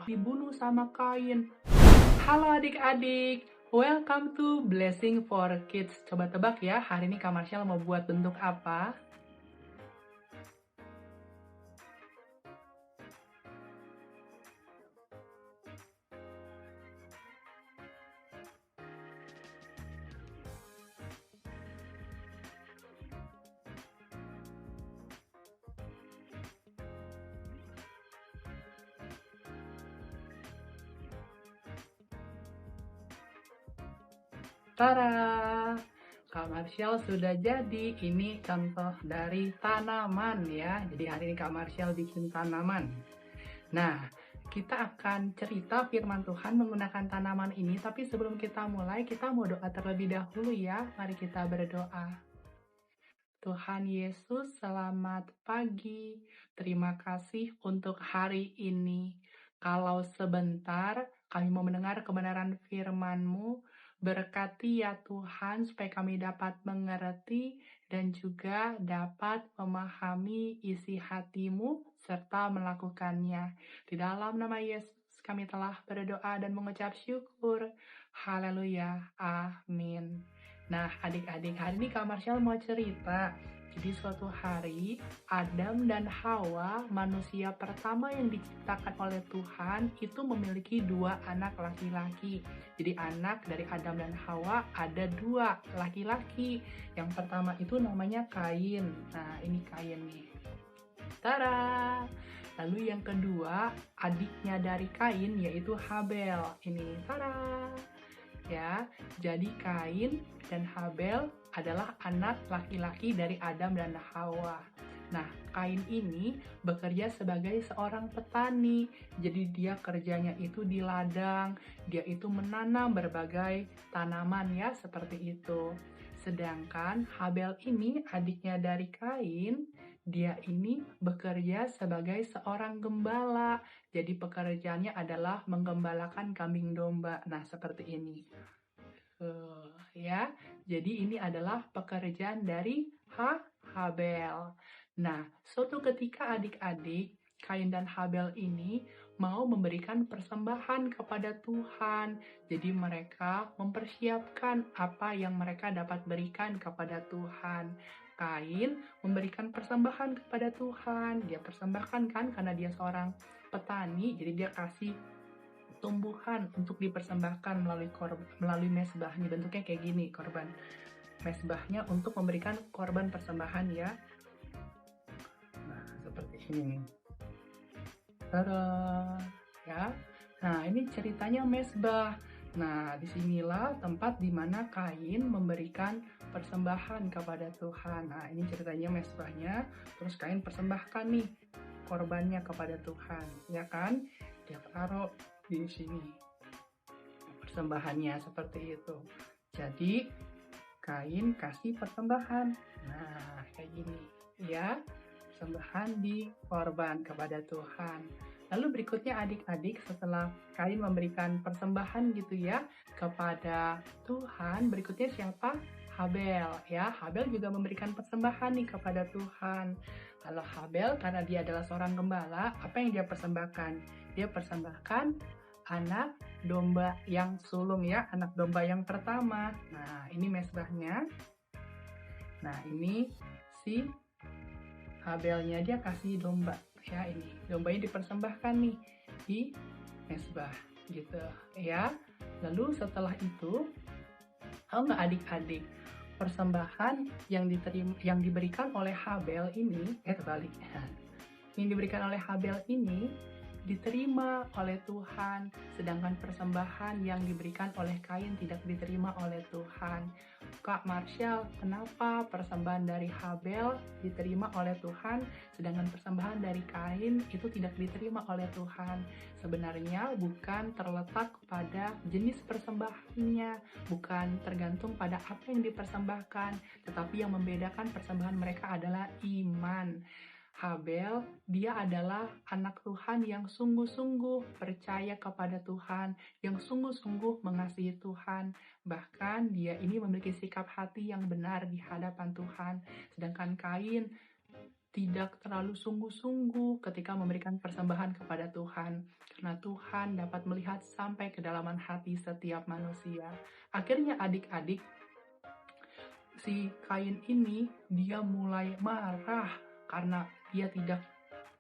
dibunuh sama Kain. Halo adik-adik, welcome to Blessing for Kids. Coba tebak ya, hari ini Kak Marshall mau buat bentuk apa? Tada! Kak Marshall sudah jadi. Ini contoh dari tanaman ya. Jadi hari ini Kak Marshall bikin tanaman. Nah, kita akan cerita firman Tuhan menggunakan tanaman ini. Tapi sebelum kita mulai, kita mau doa terlebih dahulu ya. Mari kita berdoa. Tuhan Yesus, selamat pagi. Terima kasih untuk hari ini. Kalau sebentar kami mau mendengar kebenaran firman-Mu, berkati ya Tuhan supaya kami dapat mengerti dan juga dapat memahami isi hati-Mu serta melakukannya. Di dalam nama Yesus kami telah berdoa dan mengucap syukur. Haleluya. Amin. Nah, adik-adik, hari ini Kak Marshall mau cerita. Jadi suatu hari, Adam dan Hawa, manusia pertama yang diciptakan oleh Tuhan, itu memiliki 2 anak laki-laki. Jadi anak dari Adam dan Hawa ada 2 laki-laki. Yang pertama itu namanya Kain. Nah, ini Kain nih. Tada! Lalu yang kedua, adiknya dari Kain yaitu Habel. Ini, tada! Ya, jadi Kain dan Habel adalah anak laki-laki dari Adam dan Hawa. Nah, Kain ini bekerja sebagai seorang petani. Jadi dia kerjanya itu di ladang, dia itu menanam berbagai tanaman ya, seperti itu. Sedangkan Habel ini adiknya dari Kain, dia ini bekerja sebagai seorang gembala. Jadi pekerjaannya adalah menggembalakan kambing domba. Nah, seperti ini. Ya, jadi ini adalah pekerjaan dari Habel. Nah, suatu ketika adik-adik, Kain dan Habel ini mau memberikan persembahan kepada Tuhan. Jadi mereka mempersiapkan apa yang mereka dapat berikan kepada Tuhan. Kain memberikan persembahan kepada Tuhan. Dia persembahkan kan karena dia seorang petani, jadi dia kasih tumbuhan untuk dipersembahkan melalui mezbah. Ini bentuknya kayak gini, korban mezbahnya untuk memberikan korban persembahan ya. Nah, seperti ini nih. Tada! Ya. Nah, ini ceritanya mezbah. Nah, disinilah tempat di mana Kain memberikan persembahan kepada Tuhan. Nah, ini ceritanya mezbahnya. Terus Kain persembahkan nih korbannya kepada Tuhan, ya kan? Dia taruh di sini persembahannya seperti itu. Jadi Kain kasih persembahan. Nah, kayak gini ya. Persembahan di korban kepada Tuhan. Lalu berikutnya adik-adik, setelah Kain memberikan persembahan gitu ya kepada Tuhan, berikutnya siapa? Habel ya. Habel juga memberikan persembahan nih kepada Tuhan. Kalau Habel karena dia adalah seorang gembala, apa yang dia persembahkan? Dia persembahkan anak domba yang sulung ya, anak domba yang pertama. Nah, ini mezbahnya. Nah, ini si Habelnya dia kasih domba ya, ini dombanya dipersembahkan nih di mezbah gitu ya. Lalu setelah itu, tahu nggak adik-adik, persembahan yang diberikan oleh Habel ini yang diberikan oleh Habel ini diterima oleh Tuhan, sedangkan persembahan yang diberikan oleh Kain tidak diterima oleh Tuhan. Kak Marshall, kenapa persembahan dari Habel diterima oleh Tuhan, sedangkan persembahan dari Kain itu tidak diterima oleh Tuhan? Sebenarnya bukan terletak pada jenis persembahannya, bukan tergantung pada apa yang dipersembahkan, tetapi yang membedakan persembahan mereka adalah iman. Habel, dia adalah anak Tuhan yang sungguh-sungguh percaya kepada Tuhan, yang sungguh-sungguh mengasihi Tuhan. Bahkan dia ini memiliki sikap hati yang benar di hadapan Tuhan. Sedangkan Kain tidak terlalu sungguh-sungguh ketika memberikan persembahan kepada Tuhan. Karena Tuhan dapat melihat sampai kedalaman hati setiap manusia. Akhirnya adik-adik, si Kain ini dia mulai marah karena dia tidak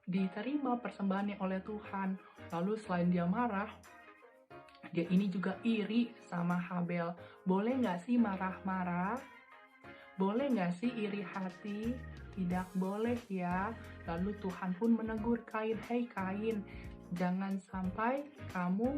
diterima persembahannya oleh Tuhan. Lalu selain dia marah, dia ini juga iri sama Habel. Boleh nggak sih marah-marah? Boleh nggak sih iri hati? Tidak boleh ya. Lalu Tuhan pun menegur Kain, "Hei Kain, jangan sampai kamu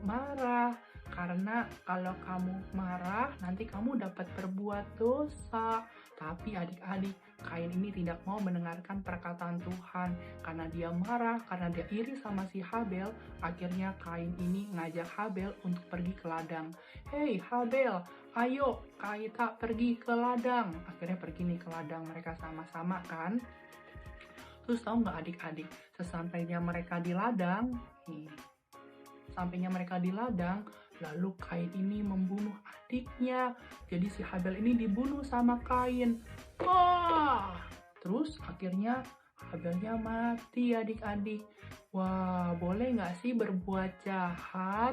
marah. Karena kalau kamu marah, nanti kamu dapat berbuat dosa." Tapi adik-adik, Kain ini tidak mau mendengarkan perkataan Tuhan. Karena dia marah, karena dia iri sama si Habel, akhirnya Kain ini ngajak Habel untuk pergi ke ladang. "Hei Habel, ayo kita pergi ke ladang." Akhirnya pergi nih ke ladang, mereka sama-sama kan. Terus tahu nggak adik-adik, sesampainya mereka di ladang, lalu Kain ini membunuh adiknya. Jadi si Habel ini dibunuh sama Kain. Wah, terus akhirnya Habelnya mati adik-adik. Wah, boleh nggak sih berbuat jahat?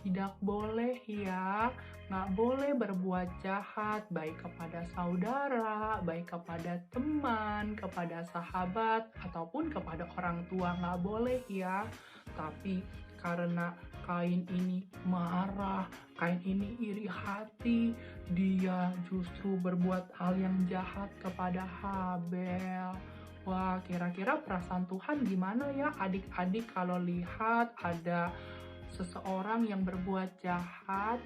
Tidak boleh ya, nggak boleh berbuat jahat, baik kepada saudara, baik kepada teman, kepada sahabat, ataupun kepada orang tua, nggak boleh ya. Tapi karena Kain ini marah, Kain ini iri hati, dia justru berbuat hal yang jahat kepada Habel. Wah, kira-kira perasaan Tuhan gimana ya adik-adik kalau lihat ada seseorang yang berbuat jahat?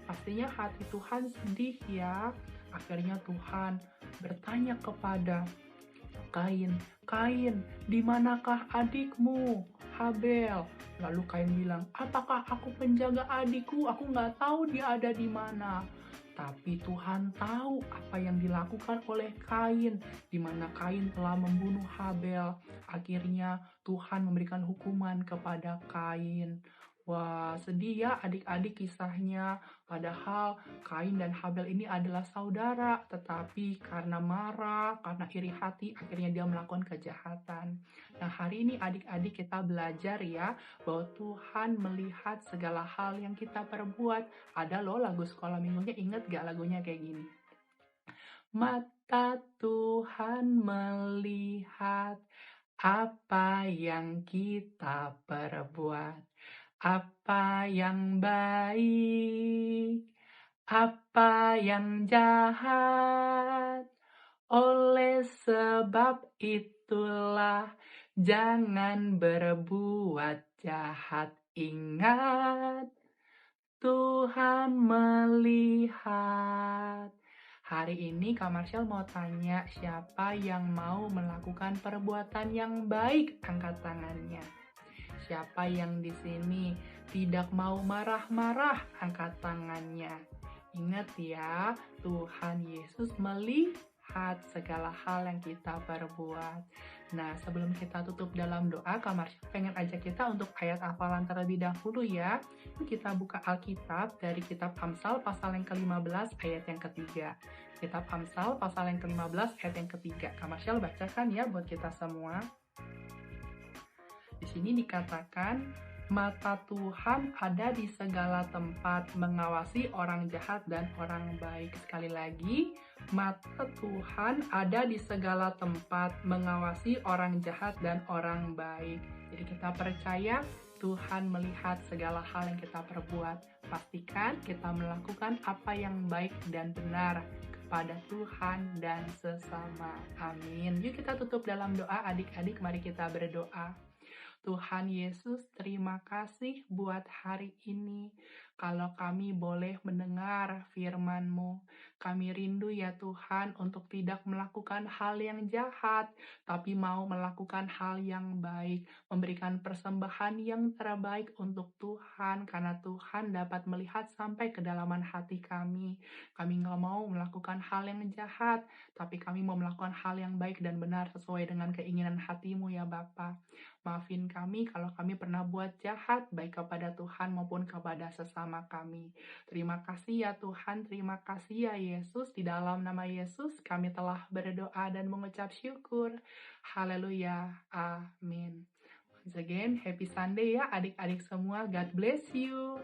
Pastinya hati Tuhan sedih ya. Akhirnya Tuhan bertanya kepada Kain, "Kain, di manakah adikmu, Habel?" Lalu Kain bilang, "Apakah aku penjaga adikku? Aku nggak tahu dia ada di mana." Tapi Tuhan tahu apa yang dilakukan oleh Kain, di mana Kain telah membunuh Habel. Akhirnya Tuhan memberikan hukuman kepada Kain. Wah, sedih ya adik-adik kisahnya. Padahal Kain dan Habel ini adalah saudara, tetapi karena marah, karena iri hati, akhirnya dia melakukan kejahatan. Nah, hari ini adik-adik kita belajar ya, bahwa Tuhan melihat segala hal yang kita perbuat. Ada loh lagu sekolah minggunya, inget gak lagunya kayak gini? Mata Tuhan melihat apa yang kita perbuat, apa yang baik, apa yang jahat. Oleh sebab itulah jangan berbuat jahat. Ingat, Tuhan melihat. Hari ini Kak Marshall mau tanya, siapa yang mau melakukan perbuatan yang baik? Angkat tangannya. Siapa yang di sini tidak mau marah-marah? Angkat tangannya. Ingat ya, Tuhan Yesus melihat segala hal yang kita perbuat. Nah, sebelum kita tutup dalam doa, Kak Marshall pengen ajak kita untuk ayat hafalan terlebih dahulu ya. Yuk kita buka Alkitab dari kitab Amsal pasal yang ke-15 ayat yang ketiga. Kitab Amsal pasal yang ke-15 ayat yang ketiga. Kak Marshall bacakan ya buat kita semua. Di sini dikatakan, mata Tuhan ada di segala tempat, mengawasi orang jahat dan orang baik. Sekali lagi, mata Tuhan ada di segala tempat, mengawasi orang jahat dan orang baik. Jadi kita percaya Tuhan melihat segala hal yang kita perbuat. Pastikan kita melakukan apa yang baik dan benar kepada Tuhan dan sesama. Amin. Yuk kita tutup dalam doa adik-adik, mari kita berdoa. Tuhan Yesus, terima kasih buat hari ini. Kalau kami boleh mendengar firman-Mu, kami rindu ya Tuhan untuk tidak melakukan hal yang jahat, tapi mau melakukan hal yang baik, memberikan persembahan yang terbaik untuk Tuhan, karena Tuhan dapat melihat sampai kedalaman hati kami. Kami nggak mau melakukan hal yang jahat, tapi kami mau melakukan hal yang baik dan benar sesuai dengan keinginan hati-Mu ya Bapa. Maafin kami kalau kami pernah buat jahat, baik kepada Tuhan maupun kepada sesama kami. Terima kasih ya Tuhan, terima kasih ya Yesus. Di dalam nama Yesus kami telah berdoa dan mengucap syukur. Haleluya. Amin. Once again, happy Sunday ya adik-adik semua. God bless you.